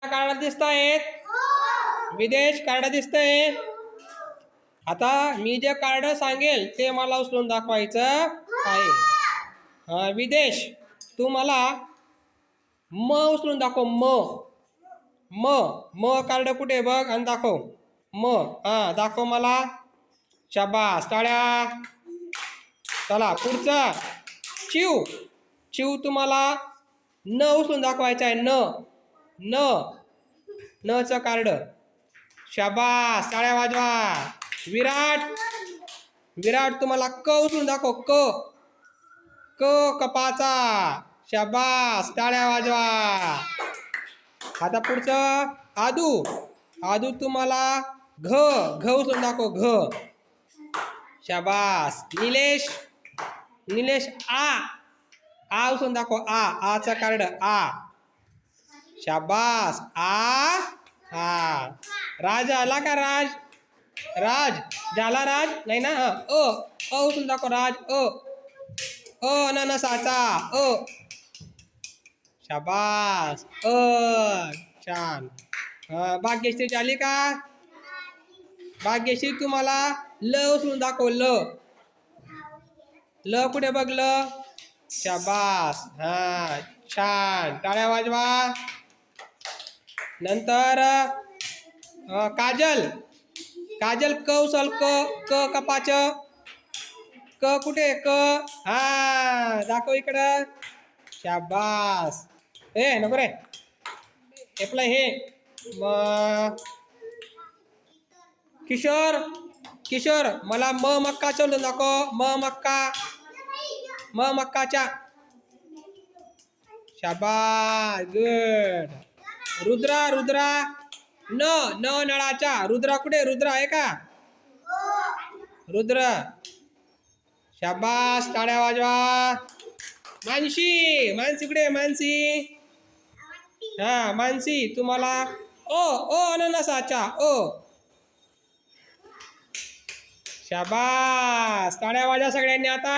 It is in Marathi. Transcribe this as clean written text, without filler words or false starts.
कार्ड दिसत आहेत? विदेश कार्ड दिसतंय. आता मी जे कार्ड सांगेल ते मला उचलून दाखवायचं आहे. विदेश, तू मला म उचलून दाखव. म म कार्ड कुठे बघ आणि दाखव. म दाखव मला. शाबास, टाळ्या. चला पुढचं. चिव, चिव तुम्हाला न उचलून दाखवायचं आहे. न च कार्ड. शाबास, टाळ्या वाजवा. विराट, विराट तुम्हाला क उचलून दाखव. क कपाचा. शाबास, टाळ्या वाजवा. आता पुढचं. आदू, आदू तुम्हाला घ उचलून दाखव. शाबास. निलेश, निलेश आ उचलून दाखव. आचा कार्ड. शाबास. राज आला का? राज झाला. राज नाही ना. अ उचलून दाखव. राज. अननसाचा शाबास. छान. भाग्यश्री झाली का? भाग्यश्री तुम्हाला ल उचलून दाखव. ल कुठे बघलं? शाबास. छान, टाळ्या वाजवा. नंतर काजल, काजल क उचल. क कपाच. क कुठे? क दाखव इकडं. शाबास. नको रे, आपलं हे. किशोर, किशोर मला म मक्का चलून दाखव. म मक्काच्या. शाबास, गुड. रुद्रा, रुद्रा न नळाचा. रुद्रा कुठे? रुद्रा आहे का? रुद्र. शाबास, टाळ्या वाजवा. मानसी, मानसी कुठे? मानसी. मानसी तुम्हाला ओ अननसाचा. शाबास, टाळ्या वाजवा सगळ्यांनी आता.